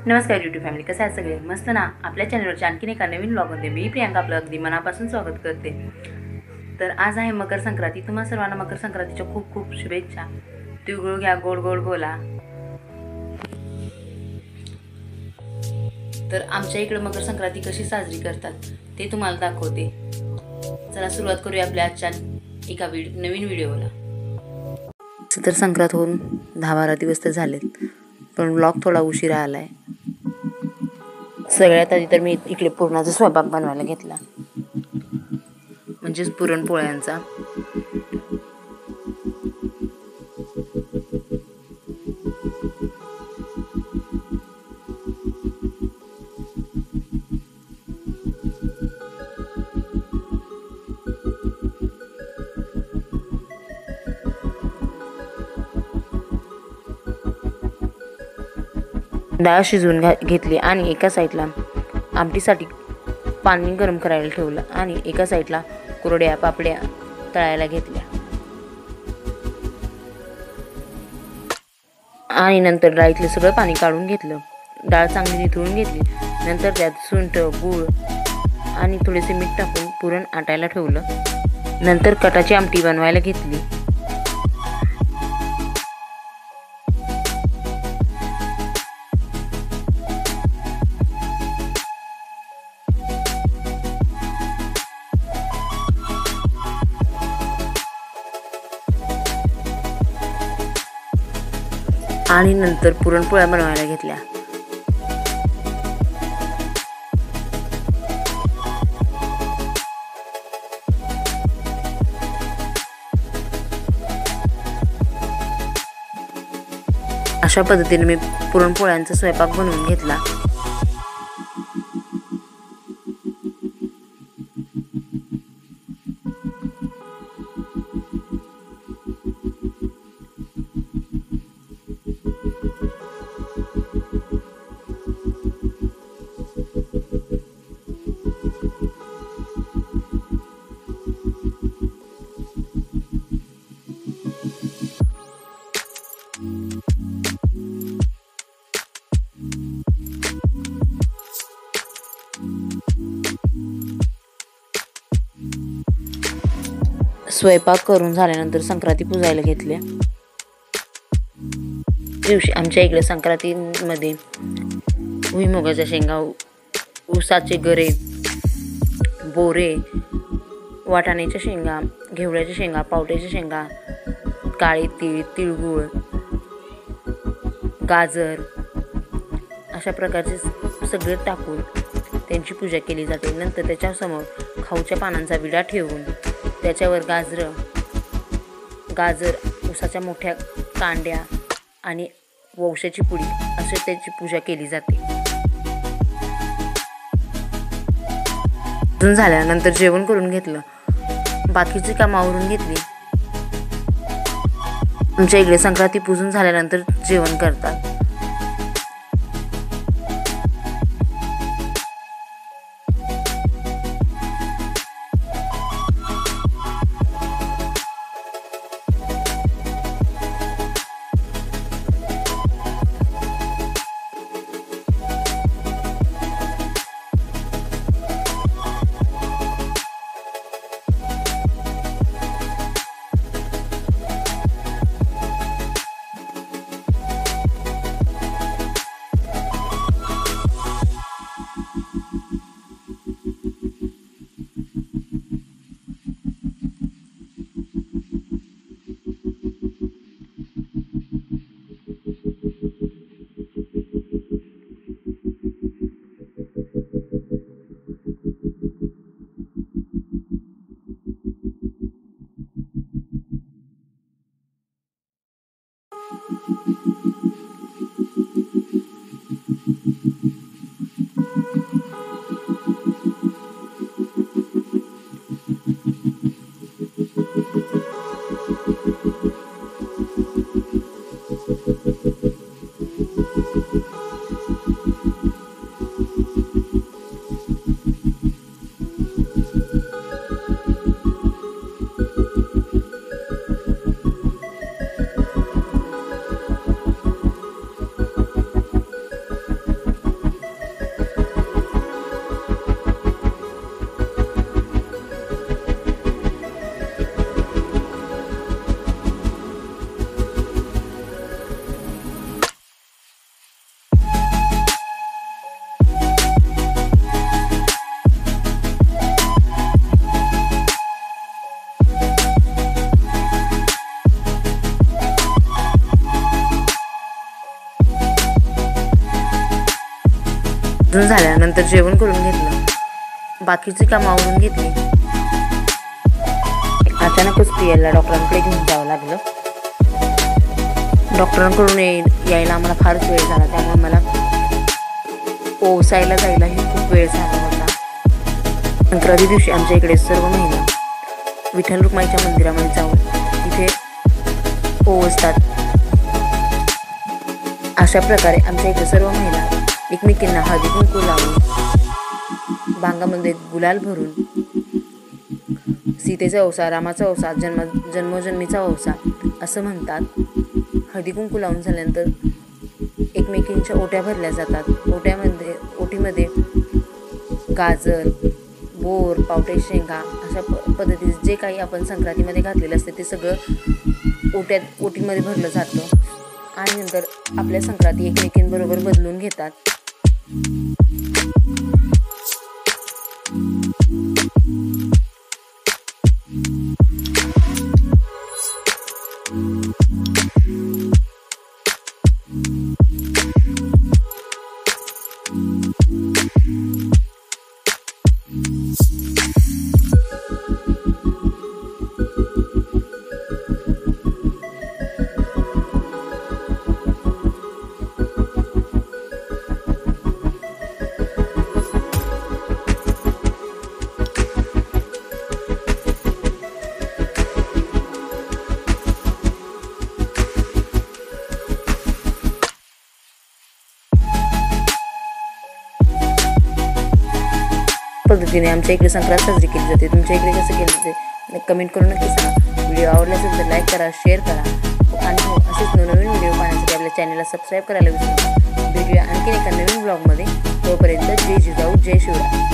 नमस्कार YouTube family, कसे आहेत सगळे? मस्त ना? आपल्या चॅनलवरच्या आणखीन एका नवीन व्लॉगमध्ये मी प्रियांका आपलं अगदी मनापासून स्वागत करते. तर आज आहे मकर संक्रांती. तुम्हा सर्वांना मकर संक्रांतीच्या खूप खूप शुभेच्छा. तिळगुळ घ्या, गोड गोड बोला. तर आमच्या इकडे मकर संक्रांती कशी साजरी करतात ते तुम्हाला दाखवते. चला सुरुवात करूया आपल्या आजच्या एका नवीन व्हिडिओला. तर संक्रांत होऊन 10-12 दिवस तर झालेत, पण व्लॉग थोडा उशिरा आलाय. सगळ्यात आधी तर मी इकडे पुरणाचा स्वयंपाक बनवायला घेतला, म्हणजेच पुरणपोळ्यांचा. डाळ शिजवून घेतली आणि एका साईडला आमटीसाठी पाणी गरम करायला ठेवलं आणि एका साईडला कुरड्या पापड्या तळायला घेतल्या. आणि नंतर डाळीतलं सगळं पाणी काढून घेतलं. डाळ चांगली निथळून घेतली. नंतर त्यात सुंठ, गूळ आणि थोडेसे मीठ टाकून पुरण आटायला ठेवलं. नंतर कटाची आमटी बनवायला घेतली. आणि नंतर पुरणपोळ्या बनवायला घेतल्या. अशा पद्धतीने मी पुरणपोळ्यांचा स्वयंपाक बनवून घेतला. स्वयंपाक करून झाल्यानंतर संक्रांती पुजायला घेतल्या. दिवशी आमच्या इकडे संक्रांतीमध्ये भुईमुगाच्या शेंगा, ऊसाचे गरे, बोरे, वाटाण्याच्या शेंगा, घेवड्याच्या शेंगा, पावट्याच्या शेंगा, काळे तीळ, तिळगुळ, गाजर अशा प्रकारचे सगळे टाकून त्यांची पूजा केली जाते. नंतर त्याच्यासमोर खाऊच्या पानांचा विडा ठेवून त्याच्यावर गाजर, ऊसाच्या मोठ्या कांड्या आणि वौशाची पुडी असे त्याची पूजा केली जाते. झाल्यानंतर जेवण करून घेतलं. बाकीची कामं आवरून घेतली. आमच्या इकडे संक्रांती पूजून झाल्यानंतर जेवण करतात. झाल्यानंतर जेवण करून घेतलं, बाकीची कामं आवरून घेतली. अचानकच प्रियाला डॉक्टरांकडे घेऊन जावं लागलं. डॉक्टरांकडून यायला आम्हाला फारच वेळ झाला, त्यामुळे मला ओसायला जायलाही खूप वेळ झाला होता. संक्रांती दिवशी आमच्या इकडे सर्व महिला विठ्ठल रुक्माईच्या मंदिरामध्ये जाऊन तिथे ओवसतात. अशा प्रकारे आमच्या इकडे सर्व महिला एकमेकींना हळदी कुंकू लावून, भांगामध्ये गुलाल भरून, सीतेचा ओसा, रामाचा ओसा, जन्मोजन्मीचा ओसा असं म्हणतात. हळदी कुंकू लावून झाल्यानंतर एकमेकींच्या ओट्या भरल्या जातात. ओटीमध्ये गाजर, बोर, पावटे शेंगा अशा पद्धतीने जे काही आपण संक्रांतीमध्ये घातलेलं असते ते सगळं ओटीमध्ये भरलं जातं आणि नंतर आपल्या संक्रांती एकमेकींबरोबर बदलून घेतात. पद्धतीने आमच्या इकडे संक्रांत साजरी केली जाते. तुमच्या इकडे कसं केलं जाते कमेंट करून नक्की सांगा. व्हिडिओ आवडला असेल तर लाईक करा, शेअर करा आणि असेच नवनवीन व्हिडिओ पाहण्यासाठी आपल्या चॅनलला सबस्क्राईब करायला विसरू नका. भेटूया आणखीन एका नवीन ब्लॉगमध्ये. तोपर्यंत जय जिजाऊ, जय शिवराय.